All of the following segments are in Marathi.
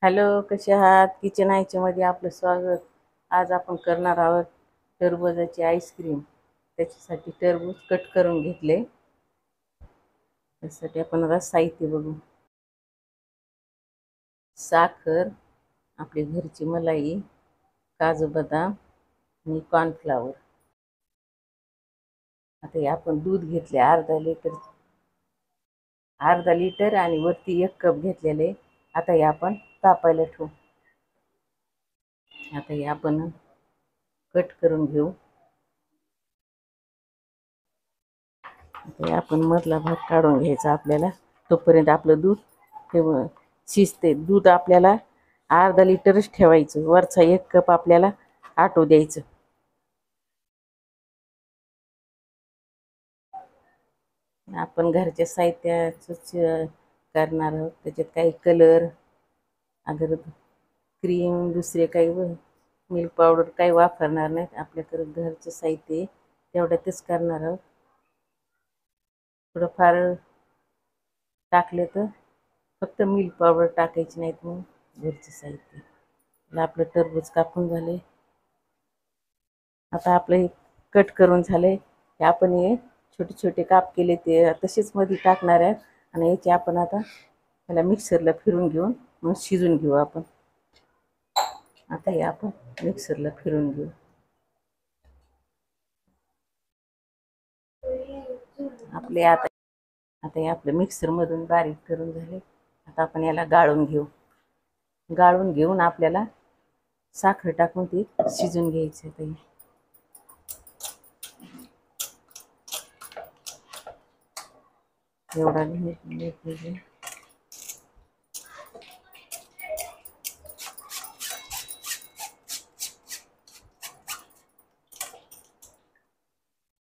हॅलो, कसे आहात? किचन आयच्या मध्ये आपलं स्वागत. आज आपण करणार आहोत टरबूजाची आईस्क्रीम. त्याच्यासाठी टरबूज कट करून घेतले. त्यासाठी आपण आता साहित्य बघू. साखर, आपली घरची मलाई, काजू बदाम आणि कॉर्नफ्लावर. आता हे आपण दूध घेतले अर्धा लिटर आणि वरती 1 कप घेतलेले. आता हे आपण तापायला ठेवू. आता हे आपण कट करून घेऊ. आपण मधला भाग काढून घ्यायचा आपल्याला. तोपर्यंत आपलं दूध शिजते. दूध आपल्याला अर्धा लिटरच ठेवायचं. वरचा 1 कप आपल्याला आटू द्यायचं. आपण घरच्या साहित्याच करणार आहोत. त्याच्यात काही कलर, अगर क्रीम, दुसरे काही मिल्क पावडर काही वापरणार नाहीत. आपल्याकडे घरचं साहित्य तेवढ्यातच करणार आहोत. थोडंफार टाकले तर फक्त मिल्क पावडर टाकायची नाहीत. मग घरचं साहित्य. आपलं टरबूज कापून झाले. आता आपलं हे कट करून झाले. हे आपण हे छोटे छोटे काप केले ते तसेच मध्ये टाकणार आहेत. आणि याचे आपण आता त्याला मिक्सरला फिरून घेऊन मग शिजून घेऊ आपण. आता हे आपण मिक्सरला फिरून घेऊ. आपले आता हे आपलं मिक्सरमधून बारीक करून झाले. आता आपण याला गाळून घेऊ. गाळून घेऊन आपल्याला साखर टाकून ती शिजून घ्यायची. आता एवढा घ्यायचा.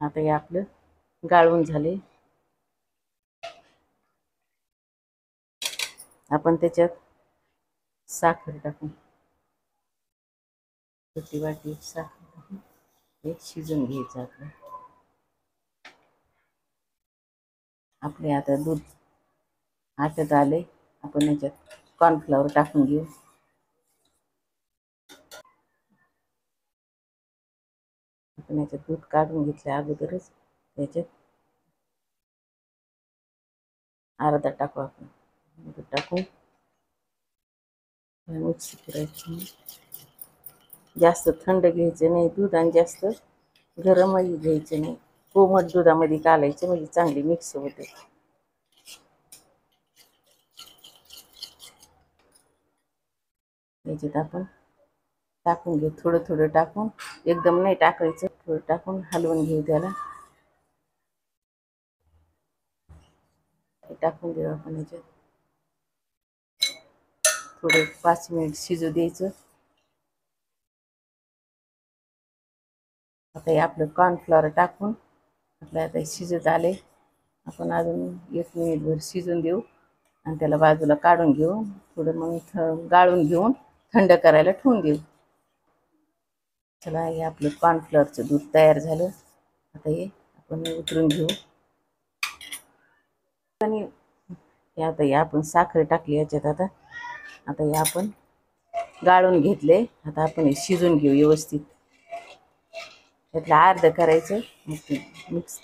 आता हे आपलं गाळून झाले. आपण त्याच्यात साखर टाकू. छोटी वाटी साखर टाकून हे शिजून घ्यायचं आपले आता दूध आटत आले. आपण याच्यात कॉर्नफ्लॉवर टाकून घेऊ. आपण याच्यात दूध काढून घेतल्या अगोदरच याच्यात अर्धा टाकू. आपण दूध टाकून मिक्स करायचं. जास्त थंड घ्यायचं नाही दूध आणि जास्त गरमही घ्यायचं नाही. कोमट दुधामध्ये कालायचं म्हणजे चांगली मिक्स होते. याच्यात आपण टाकून घेऊ. थोडं थोडं टाकून, एकदम नाही टाकायचं. थोडं टाकून हलवून घेऊ त्याला. टाकून देऊ आपण याच्यात. थोडं 5 मिनिट शिजू द्यायचं. आता हे आपलं कॉर्नफ्लॉवर टाकून आपलं आता शिजत आले. आपण अजून 1 मिनिटभर शिजून देऊ आणि त्याला बाजूला काढून घेऊ. थोडं मग गाळून घेऊन थंड करायला ठेवून देऊ. चला, हे आपलं कॉर्नफ्लॉवरचं दूध तयार झालं. आता हे आपण उतरून घेऊ. आणि आता हे आपण साखर टाकली याच्यात. आता हे आपण गाळून घेतले. आता आपण हे शिजून घेऊ व्यवस्थित. त्यातलं अर्ध करायचं. मिक्स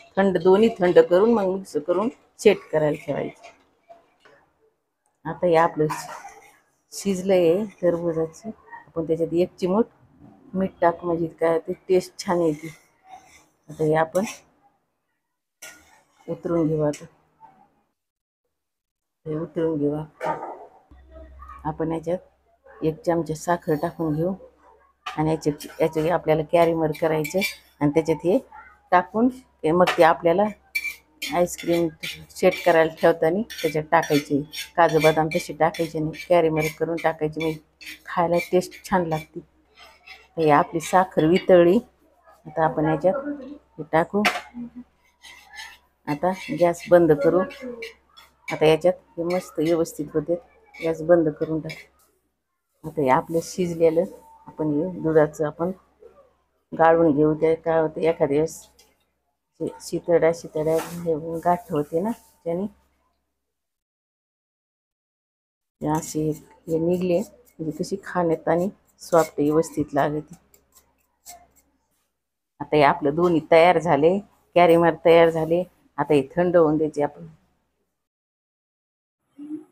दोन्ही थंड करून मग मिक्स करून सेट करायला ठेवायचं. आता हे आपलं शिजलंय टरबूजाचं. आपण त्याच्यात 1 चिमूट मीठ टाकू म्हणजे काय ते टेस्ट छान येते. आता हे आपण उतरून घेऊ. आता हे उतरून घेऊ. आपण याच्यात 1 चमचा साखर टाकून घेऊ आणि याचे आपल्याला कॅरीमर करायचं आणि त्याच्यात हे टाकून मग ते आपल्याला आईस्क्रीम सेट करायला ठेवताना त्याच्यात टाकायचे. काजू बदाम तसे टाकायचे नाही, कॅरीमर करून टाकायचे. म्हणजे खायला टेस्ट छान लागते. हे आपली साखर वितळली. आता आपण याच्यात हे टाकू. आता गॅस बंद करू. आता याच्यात हे मस्त व्यवस्थित होते. गॅस बंद करून टाक. आता हे आपलं शिजलेलं आपण हे दुधाचं आपण गाळून घेऊ. ते काय होते एखाद्या वेळेस शितड्या गाठ होते ना, त्याने असे हे निघले म्हणजे कशी खाण्यात आणि सॉफ्ट व्यवस्थित लागते. आता हे आपलं दोन्ही तयार झाले, कॅरीमार तयार झाले. आता हे थंड होऊन द्यायचे आपण.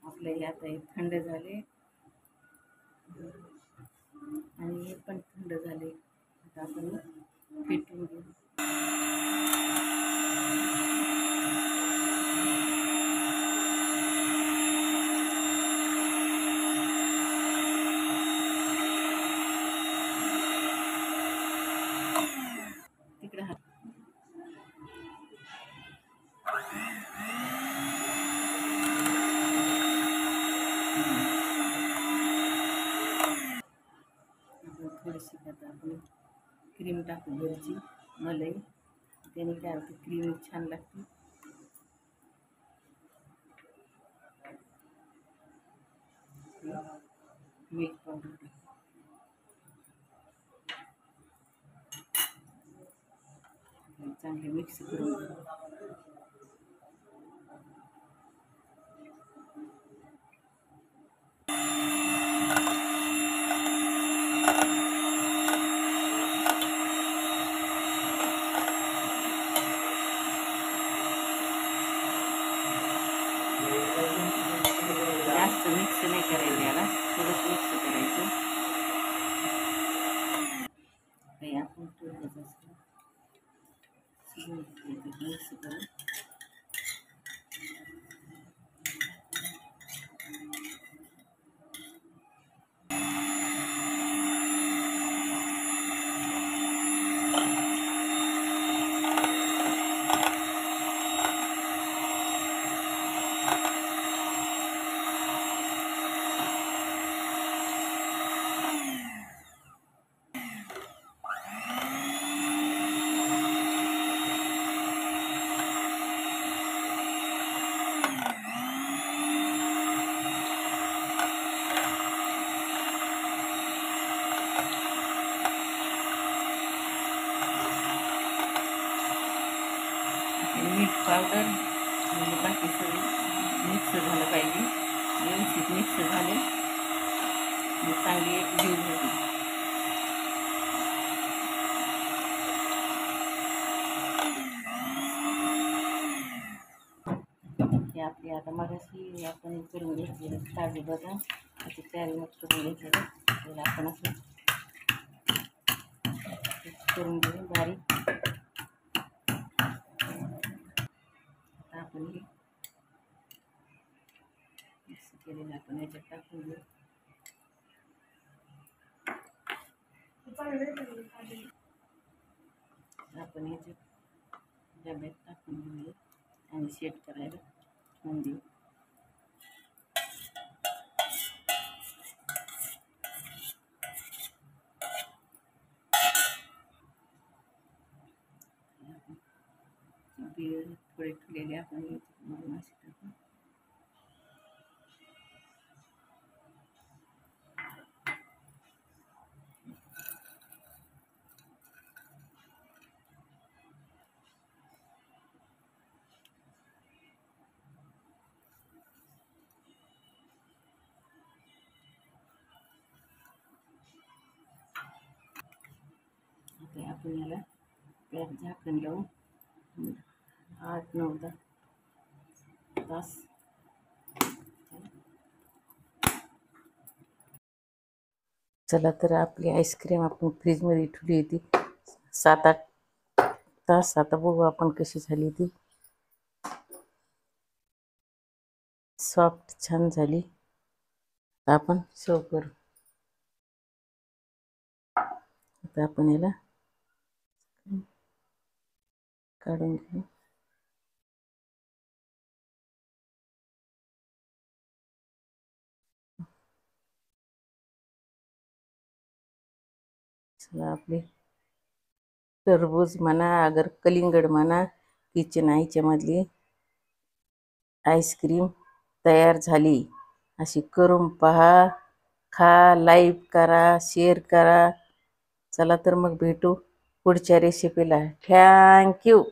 आपलं हे आता हे थंड झाले आणि हे पण थंड झाले. आता आपण पेटवून घेऊ. तिकडे हात थोडीशी आता आपण क्रीम टाकू घरची मलाई. त्याने काय होतं, क्रीम छान लागते. मिल्क पावडर चांगले मिक्स करून जास्त मिक्स नाही करायचं, याला थोडंसं मिक्स करायचं. काही आपण थोडं मिक्स करू. मीठ पावडर म्हणजे बाकी सगळी मिक्स झालं पाहिजे. व्यवस्थित मिक्स झाले चांगली एक जीव होती. हे आपली आता मगाशी आपण करून घेतलेलं काजू बदाम असे तयारी मग करून घेतलेलं. त्याला आपण असं करून घेऊ बारीक. आपण हे मिक्स केलेलं आपण याच्यात टाकून घेऊ. आपण याच्यात डब्यात टाकून घेऊया आणि सेट करायला ठेवून देऊ. थोडे ठेवलेले आपण मासे टाकू. आता आपण याला त्यात झाकण लावून 8-9 तास. चला तर आपली आईस्क्रीम आपण फ्रीजमध्ये ठेवली होती 7-8 तास. आता बघू आपण कशी झाली ती. सॉफ्ट छान झाली. आपण सर्व करू. आता आपण याला काढून घेऊ. चला आपली टरबूज म्हणा अगर कलिंगड म्हणा किचन आईच्या मधली आईस्क्रीम तयार झाली. अशी करून पहा, खा, लाईक करा, शेअर करा. चला तर मग भेटू पुढच्या रेसिपीला. थँक्यू.